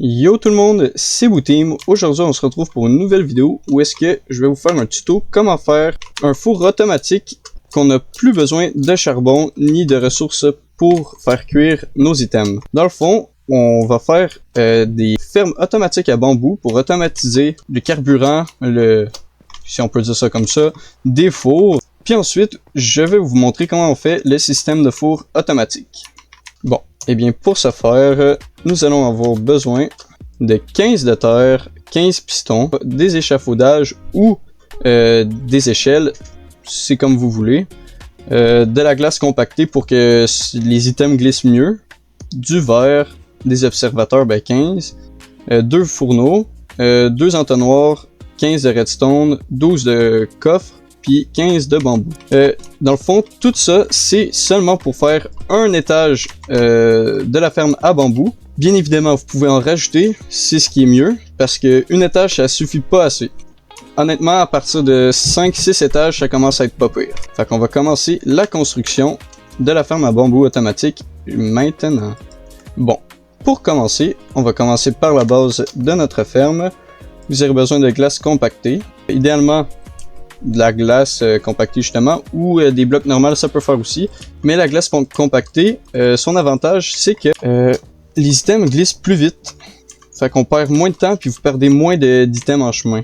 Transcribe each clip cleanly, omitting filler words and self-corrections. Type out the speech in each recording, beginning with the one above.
Yo tout le monde, c'est Booteam. Aujourd'hui on se retrouve pour une nouvelle vidéo où est-ce que je vais vous faire un tuto comment faire un four automatique qu'on n'a plus besoin de charbon ni de ressources pour faire cuire nos items. Dans le fond, on va faire des fermes automatiques à bambou pour automatiser le carburant, si on peut dire ça comme ça, des fours. Puis ensuite, je vais vous montrer comment on fait le système de four automatique. Bon, et bien pour ce faire, nous allons avoir besoin de 15 de terre, 15 pistons, des échafaudages ou des échelles, c'est comme vous voulez, de la glace compactée pour que les items glissent mieux, du verre, des observateurs, 15, 2 fourneaux, 2 entonnoirs, 15 de redstone, 12 de coffres, puis 15 de bambou. Dans le fond, tout ça, c'est seulement pour faire un étage de la ferme à bambou. Bien évidemment, vous pouvez en rajouter, c'est ce qui est mieux, parce que un étage, ça suffit pas assez. Honnêtement, à partir de 5-6 étages, ça commence à être pas pire. Fait qu'on va commencer la construction de la ferme à bambou automatique maintenant. Bon, pour commencer, on va commencer par la base de notre ferme. Vous aurez besoin de glace compactée. Idéalement, de la glace compactée justement, ou des blocs normaux, ça peut faire aussi. Mais la glace compactée, son avantage, c'est que les items glissent plus vite. Fait qu'on perd moins de temps, puis vous perdez moins d'items en chemin.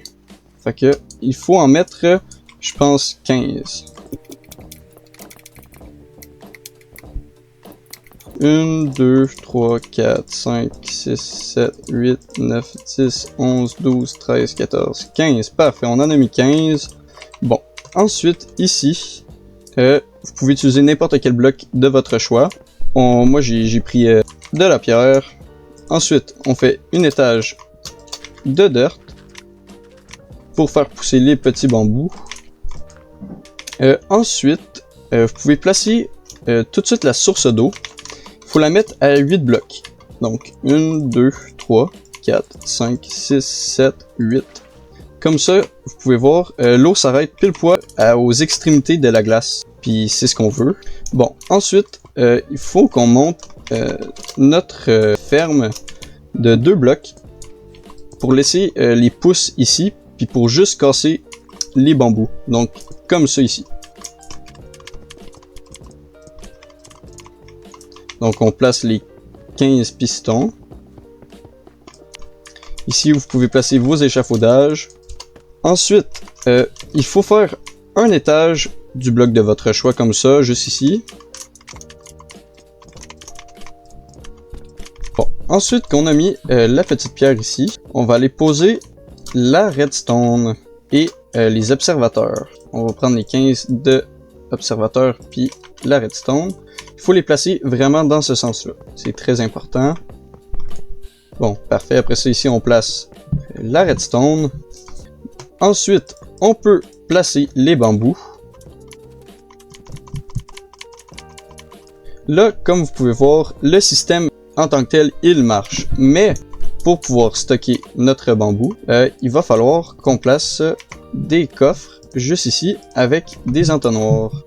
Fait que, il faut en mettre, je pense, 15. 1, 2, 3, 4, 5, 6, 7, 8, 9, 10, 11, 12, 13, 14, 15. Parfait, on en a mis 15. Bon, ensuite, ici, vous pouvez utiliser n'importe quel bloc de votre choix. Moi, j'ai pris de la pierre. Ensuite, on fait un étage de dirt pour faire pousser les petits bambous. Ensuite, vous pouvez placer tout de suite la source d'eau. Il faut la mettre à 8 blocs. Donc, 1, 2, 3, 4, 5, 6, 7, 8. Comme ça, vous pouvez voir, l'eau s'arrête pile poil aux extrémités de la glace. Puis c'est ce qu'on veut. Bon, ensuite, il faut qu'on monte notre ferme de 2 blocs pour laisser les pousses ici, puis pour juste casser les bambous. Donc, comme ça ici. Donc, on place les 15 pistons. Ici, vous pouvez placer vos échafaudages. Ensuite, il faut faire un étage du bloc de votre choix comme ça, juste ici. Bon, ensuite qu'on a mis la petite pierre ici, on va aller poser la redstone et les observateurs. On va prendre les 15 de observateurs puis la redstone. Il faut les placer vraiment dans ce sens-là. C'est très important. Bon, parfait. Après ça, ici, on place la redstone. Ensuite, on peut placer les bambous. Là, comme vous pouvez voir, le système en tant que tel, il marche. Mais pour pouvoir stocker notre bambou, il va falloir qu'on place des coffres juste ici avec des entonnoirs.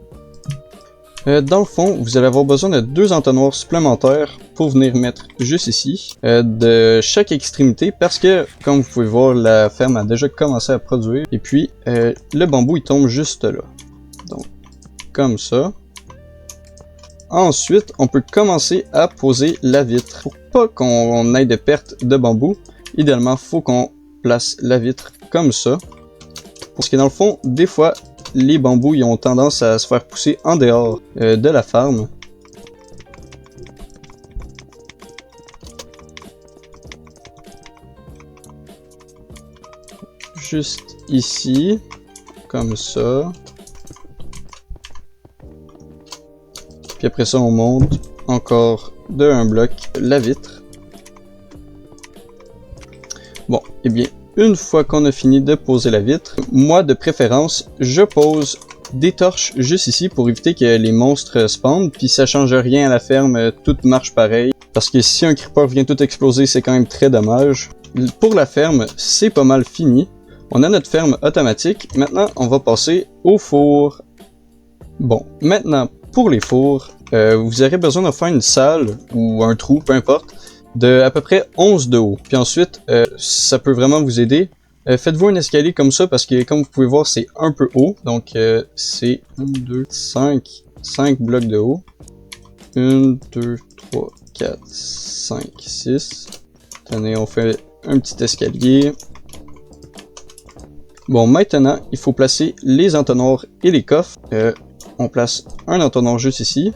Dans le fond, vous allez avoir besoin de 2 entonnoirs supplémentaires pour venir mettre juste ici, de chaque extrémité, parce que, comme vous pouvez voir, la ferme a déjà commencé à produire, et puis le bambou il tombe juste là. Donc, comme ça. Ensuite, on peut commencer à poser la vitre. Pour pas qu'on ait de perte de bambou, idéalement, il faut qu'on place la vitre comme ça. Parce que dans le fond, des fois, les bambous ils ont tendance à se faire pousser en dehors de la farm. Juste ici, comme ça. Puis après ça, on monte encore de un bloc la vitre. Bon, et bien, une fois qu'on a fini de poser la vitre, moi de préférence, je pose des torches juste ici pour éviter que les monstres spawnent, puis ça change rien à la ferme, tout marche pareil. Parce que si un creeper vient tout exploser, c'est quand même très dommage. Pour la ferme, c'est pas mal fini. On a notre ferme automatique. Maintenant, on va passer au four. Bon, maintenant, pour les fours, vous aurez besoin de faire une salle ou un trou, peu importe, de à peu près 11 de haut. Puis ensuite, ça peut vraiment vous aider. Faites-vous un escalier comme ça parce que comme vous pouvez voir, c'est un peu haut. Donc c'est 1, 2, 5 blocs de haut. 1, 2, 3, 4, 5, 6. Tenez, on fait un petit escalier. Bon, maintenant, il faut placer les entonnoirs et les coffres. On place un entonnoir juste ici.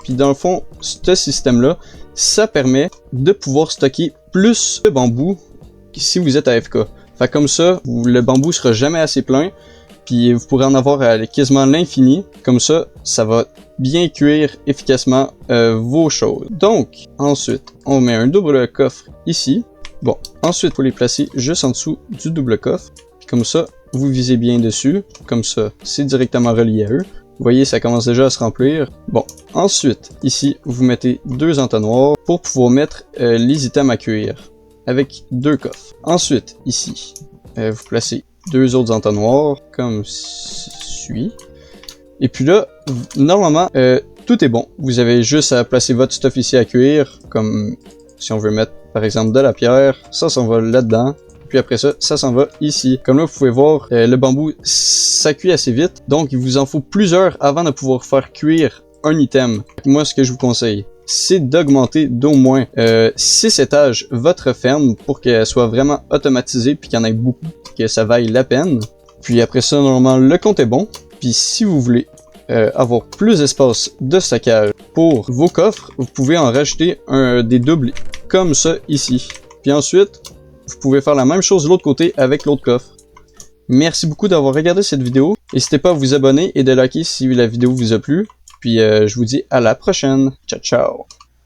Puis dans le fond, ce système-là, ça permet de pouvoir stocker plus de bambou si vous êtes AFK. Fait comme ça, le bambou sera jamais assez plein. Puis vous pourrez en avoir à quasiment l'infini. Comme ça, ça va bien cuire efficacement vos choses. Donc, ensuite, on met un double coffre ici. Bon, ensuite, il faut les placer juste en dessous du double coffre. Puis comme ça, vous visez bien dessus. Comme ça, c'est directement relié à eux. Vous voyez, ça commence déjà à se remplir. Bon, ensuite, ici, vous mettez deux entonnoirs pour pouvoir mettre les items à cuire avec deux coffres. Ensuite, ici, vous placez deux autres entonnoirs comme suit. Et puis là, normalement, tout est bon. Vous avez juste à placer votre stuff ici à cuire, comme si on veut mettre par exemple de la pierre, ça s'en va là-dedans. Puis après ça, ça s'en va ici. Comme là, vous pouvez voir, le bambou, ça cuit assez vite. Donc, il vous en faut plusieurs avant de pouvoir faire cuire un item. Moi, ce que je vous conseille, c'est d'augmenter d'au moins 6 étages votre ferme pour qu'elle soit vraiment automatisée puis qu'il y en ait beaucoup, que ça vaille la peine. Puis après ça, normalement, le compte est bon. Puis si vous voulez avoir plus d'espace de stockage pour vos coffres, vous pouvez en rajouter des doubles comme ça ici. Puis ensuite, vous pouvez faire la même chose de l'autre côté avec l'autre coffre. Merci beaucoup d'avoir regardé cette vidéo. N'hésitez pas à vous abonner et de liker si la vidéo vous a plu. Puis je vous dis à la prochaine. Ciao, ciao!